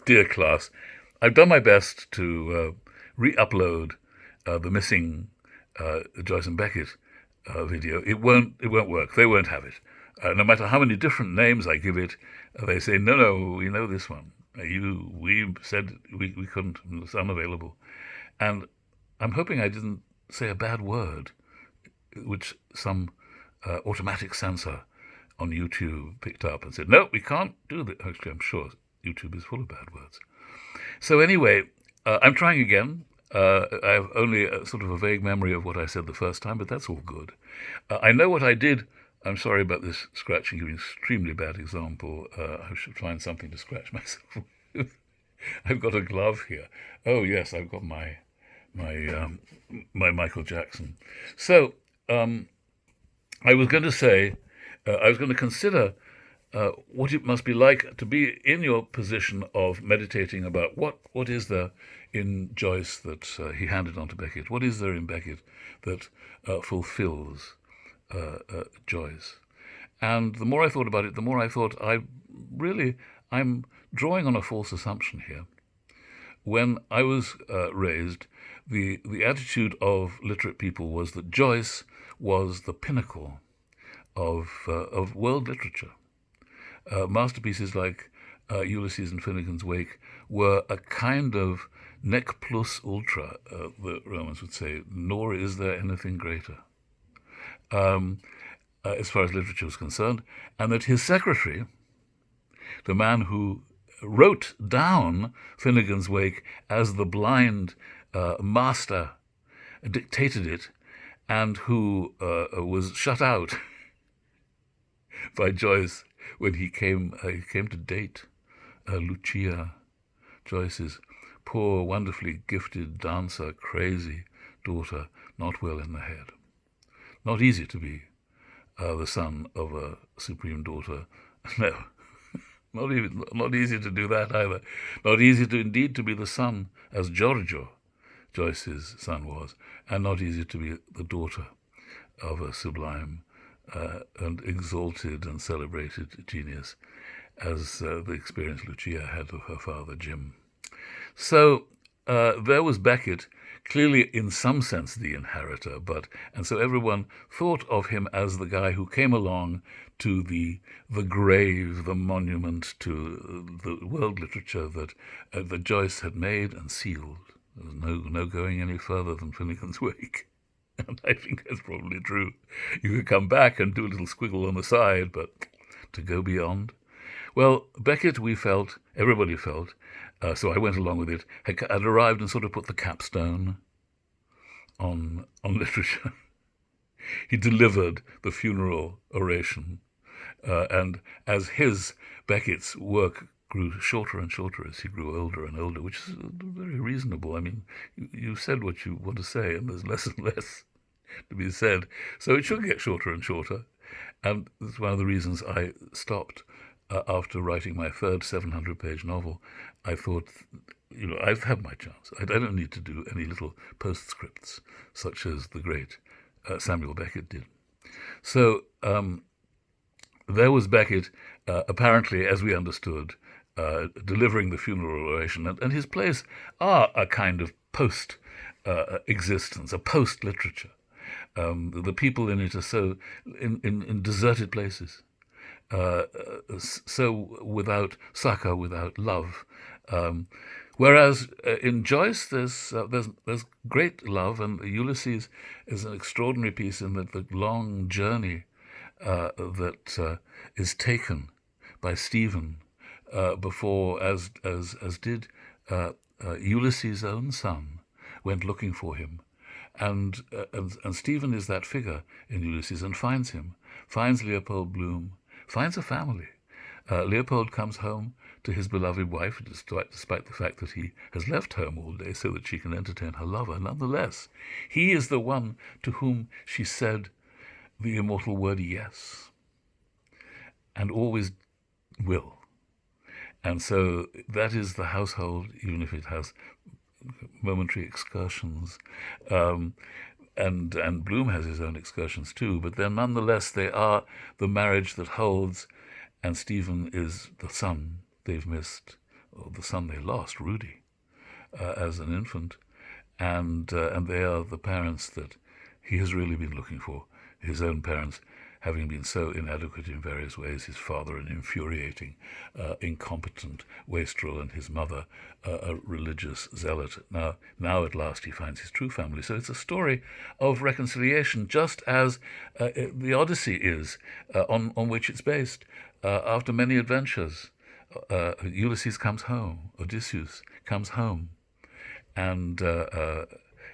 Dear class, I've done my best to re-upload the missing Joyce and Beckett video. It won't work. They won't have it. No matter how many different names I give it, they say no, no, we know this one. We said we couldn't. It's unavailable. And I'm hoping I didn't say a bad word, which some automatic censor on YouTube picked up and said, no, we can't do that. Actually, I'm sure YouTube is full of bad words. So anyway, I'm trying again. I have only sort of a vague memory of what I said the first time, but that's all good. I know what I did. I'm sorry about this scratching, an extremely bad example. I should find something to scratch myself with. I've got a glove here. Oh yes, I've got my Michael Jackson. So I was going to say, I was going to consider what it must be like to be in your position of meditating about what is there in Joyce that he handed on to Beckett. What is there in Beckett that fulfills Joyce? And the more I thought about it, the more I thought I'm drawing on a false assumption here. When I was raised, the attitude of literate people was that Joyce was the pinnacle of world literature. Masterpieces like Ulysses and Finnegan's Wake were a kind of nec plus ultra, the Romans would say, nor is there anything greater, as far as literature was concerned, and that his secretary, the man who wrote down Finnegan's Wake as the blind master, dictated it, and who was shut out by Joyce when he came to date Lucia, Joyce's poor, wonderfully gifted dancer, crazy daughter, not well in the head. Not easy to be the son of a supreme daughter. No, not easy to do that either. Not easy to indeed to be the son, as Giorgio, Joyce's son, was, and not easy to be the daughter of a sublime and exalted and celebrated genius, as the experience Lucia had of her father, Jim. So there was Beckett, clearly in some sense the inheritor, and so everyone thought of him as the guy who came along to the grave, the monument to the world literature that Joyce had made and sealed. There was no going any further than Finnegan's Wake. And I think that's probably true. You could come back and do a little squiggle on the side, but to go beyond? Well, Beckett, everybody felt, so I went along with it, had arrived and sort of put the capstone on literature. He delivered the funeral oration, and as Beckett's work grew shorter and shorter as he grew older and older, which is very reasonable. I mean, you said what you want to say, and there's less and less to be said. So it should get shorter and shorter. And that's one of the reasons I stopped after writing my third 700-page novel. I thought, I've had my chance. I don't need to do any little postscripts, such as the great Samuel Beckett did. So there was Beckett, apparently, as we understood, delivering the funeral oration, and his plays are a kind of post-existence, a post-literature. The people in it are so in deserted places, so without succor, without love. Whereas in Joyce, there's great love, and Ulysses is an extraordinary piece in that the long journey that is taken by Stephen before, as did Ulysses' own son, went looking for him. And Stephen is that figure in Ulysses and finds him, finds Leopold Bloom, finds a family. Leopold comes home to his beloved wife, despite the fact that he has left home all day so that she can entertain her lover. Nonetheless, he is the one to whom she said the immortal word yes, and always will. And so that is the household, even if it has momentary excursions. And Bloom has his own excursions too, but then nonetheless they are the marriage that holds, and Stephen is the son they've missed, the son they lost, Rudy, as an infant, and they are the parents that he has really been looking for. His own parents having been so inadequate in various ways, his father an infuriating, incompetent wastrel, and his mother a religious zealot. Now at last he finds his true family. So it's a story of reconciliation, just as the Odyssey is, on which it's based. After many adventures, Ulysses comes home, Odysseus comes home, and the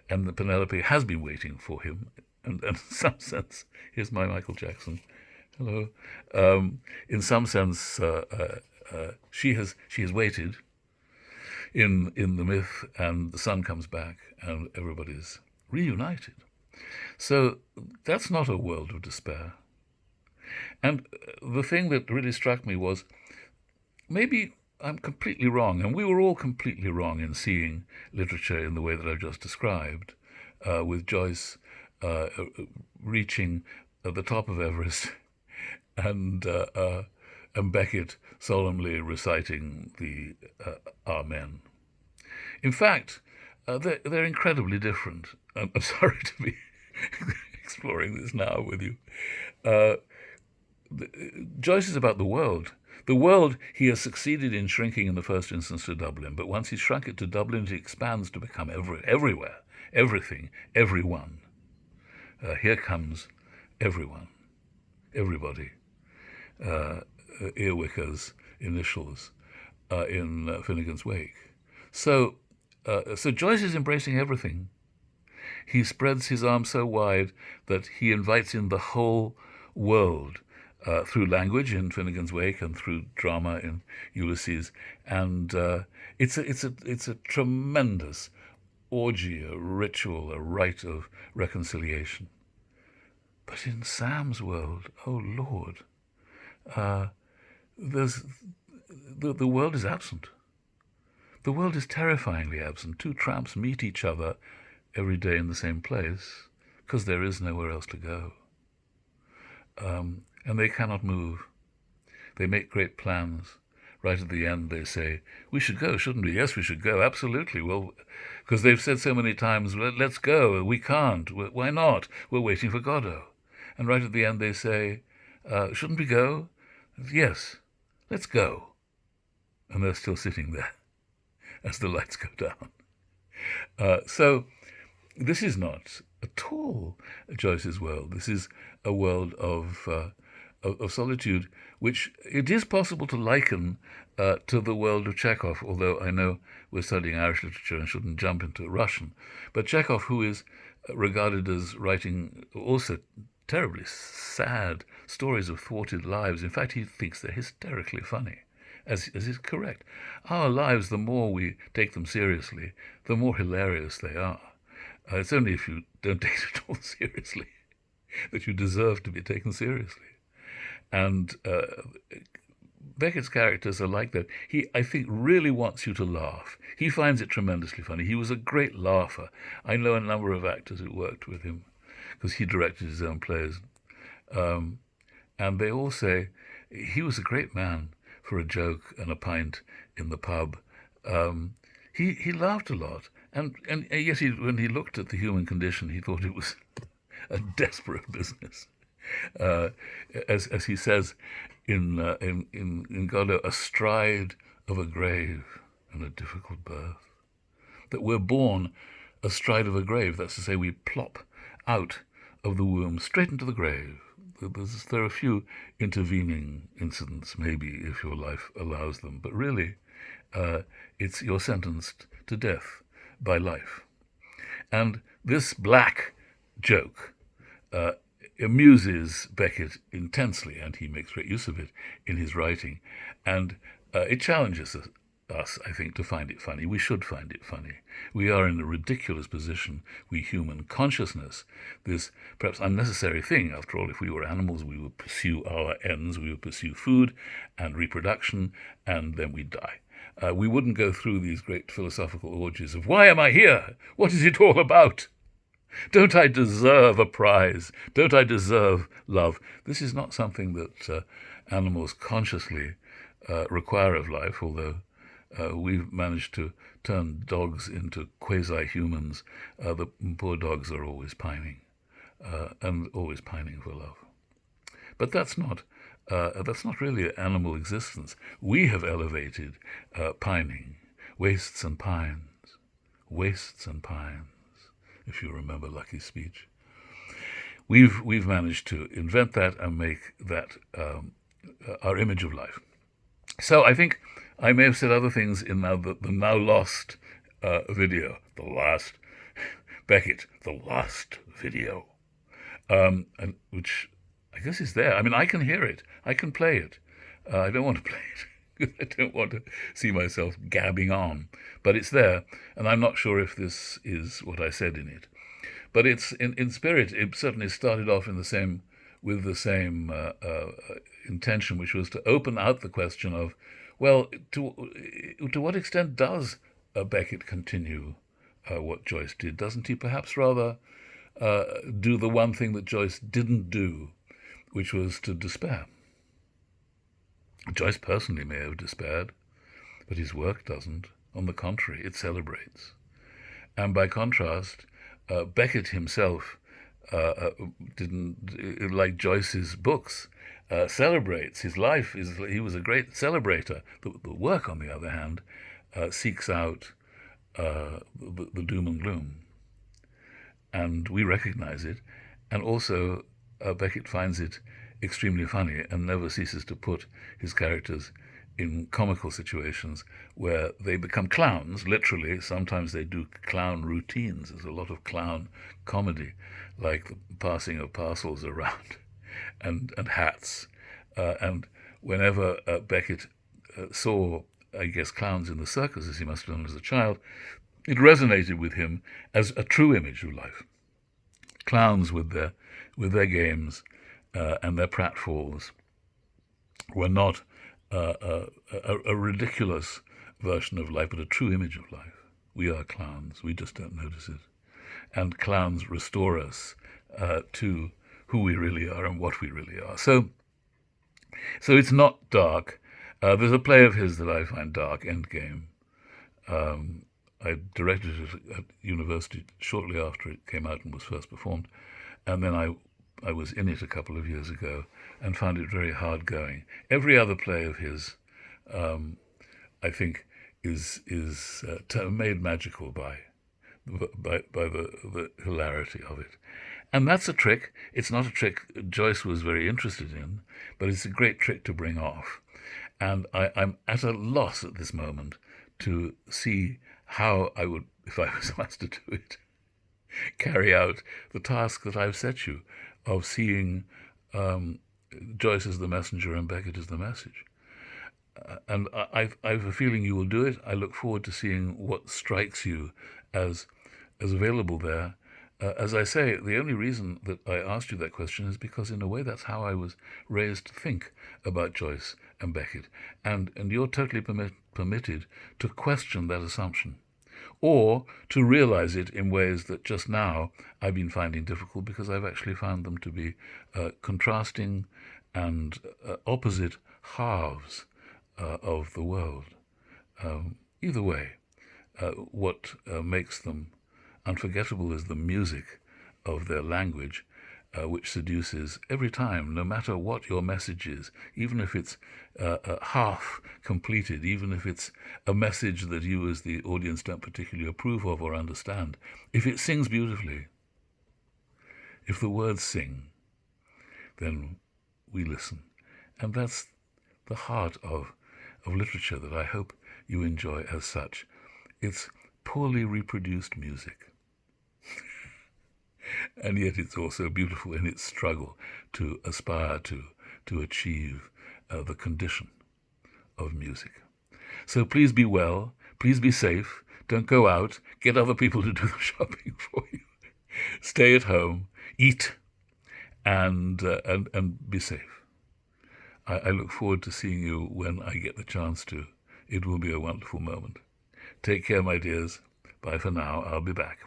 Penelope has been waiting for him. And in some sense, here's my Michael Jackson. Hello. In some sense, she has waited in the myth, and the son comes back, and everybody's reunited. So that's not a world of despair. And the thing that really struck me was, maybe I'm completely wrong, and we were all completely wrong in seeing literature in the way that I've just described, with Joyce reaching the top of Everest, and Beckett solemnly reciting the Amen. In fact, they're incredibly different. I'm sorry to be exploring this now with you. Joyce is about the world. The world he has succeeded in shrinking in the first instance to Dublin, but once he's shrunk it to Dublin, it expands to become everywhere, everything, everyone. Here comes everyone, everybody. Earwicker's initials in Finnegan's Wake. So Joyce is embracing everything. He spreads his arms so wide that he invites in the whole world through language in Finnegan's Wake and through drama in Ulysses, and it's a tremendous orgy, a ritual, a rite of reconciliation. But in Sam's world, oh Lord, the world is absent. The world is terrifyingly absent. Two tramps meet each other every day in the same place because there is nowhere else to go. And they cannot move. They make great plans. Right at the end they say, we should go, shouldn't we? Yes, we should go, absolutely. Well, because they've said so many times, let's go. We can't. Why not? We're waiting for Godot. And right at the end they say, shouldn't we go? Yes, let's go. And they're still sitting there as the lights go down. So this is not at all Joyce's world. This is a world of solitude, which it is possible to liken to the world of Chekhov, although I know we're studying Irish literature and shouldn't jump into Russian. But Chekhov, who is regarded as writing also terribly sad stories of thwarted lives. In fact, he thinks they're hysterically funny, as is correct. Our lives, the more we take them seriously, the more hilarious they are. It's only if you don't take it at all seriously that you deserve to be taken seriously. And Beckett's characters are like that. He, I think, really wants you to laugh. He finds it tremendously funny. He was a great laugher. I know a number of actors who worked with him because he directed his own plays. And they all say he was a great man for a joke and a pint in the pub. He laughed a lot. And yet when he looked at the human condition, he thought it was a desperate business. As he says in Godot, astride of a grave and a difficult birth. That we're born astride of a grave, that's to say we plop out of the womb straight into the grave. There are a few intervening incidents, maybe, if your life allows them, but really you're sentenced to death by life. And this black joke amuses Beckett intensely, and he makes great use of it in his writing. And it challenges us, I think, to find it funny. We should find it funny. We are in a ridiculous position, we human consciousness, this perhaps unnecessary thing. After all, if we were animals, we would pursue our ends, we would pursue food and reproduction, and then we'd die. We wouldn't go through these great philosophical orgies of, why am I here? What is it all about? Don't I deserve a prize? Don't I deserve love? This is not something that animals consciously require of life, although We've managed to turn dogs into quasi-humans. The poor dogs are always pining, and always pining for love. But that's not really animal existence. We have elevated pining, wastes and pines, if you remember Lucky's speech. We've managed to invent that and make that our image of life. So I think I may have said other things in the now lost video, the last Beckett, the last video, and which I guess is there. I mean, I can hear it, I can play it. I don't want to play it. I don't want to see myself gabbing on, but it's there, and I'm not sure if this is what I said in it. But it's in spirit. It certainly started off with the same intention, which was to open out the question of, well, to what extent does Beckett continue what Joyce did? Doesn't he perhaps rather do the one thing that Joyce didn't do, which was to despair? Joyce personally may have despaired, but his work doesn't. On the contrary, it celebrates. And by contrast, Beckett himself didn't, like Joyce's books, celebrates his life. He was a great celebrator. The work, on the other hand, seeks out the doom and gloom. And we recognize it. And also, Beckett finds it extremely funny and never ceases to put his characters in comical situations where they become clowns, literally. Sometimes they do clown routines. There's a lot of clown comedy, like the passing of parcels around and hats. And whenever Beckett saw, I guess, clowns in the circus, as he must have done as a child, it resonated with him as a true image of life. Clowns with their games and their pratfalls were not a ridiculous version of life, but a true image of life. We are clowns. We just don't notice it. And clowns restore us to who we really are and what we really are. So it's not dark. There's a play of his that I find dark, Endgame. I directed it at university shortly after it came out and was first performed. And then I was in it a couple of years ago and found it very hard going. Every other play of his, I think, is made magical by the hilarity of it. And that's a trick. It's not a trick Joyce was very interested in, but it's a great trick to bring off. And I'm at a loss at this moment to see how I would, if I was asked to do it, carry out the task that I've set you of seeing Joyce as the messenger and Beckett as the message. And I've a feeling you will do it. I look forward to seeing what strikes you as available there. As I say, the only reason that I asked you that question is because, in a way, that's how I was raised to think about Joyce and Beckett. And you're totally permitted to question that assumption, or to realize it in ways that just now I've been finding difficult because I've actually found them to be contrasting and opposite halves of the world. Either way, what makes them unforgettable is the music of their language, which seduces every time, no matter what your message is, even if it's half completed, even if it's a message that you as the audience don't particularly approve of or understand. If it sings beautifully, if the words sing, then we listen. And that's the heart of literature that I hope you enjoy as such. It's poorly reproduced music. And yet it's also beautiful in its struggle to aspire to achieve the condition of music. So please be well, please be safe, don't go out, get other people to do the shopping for you. Stay at home, eat, and be safe. I look forward to seeing you when I get the chance to. It will be a wonderful moment. Take care, my dears. Bye for now. I'll be back.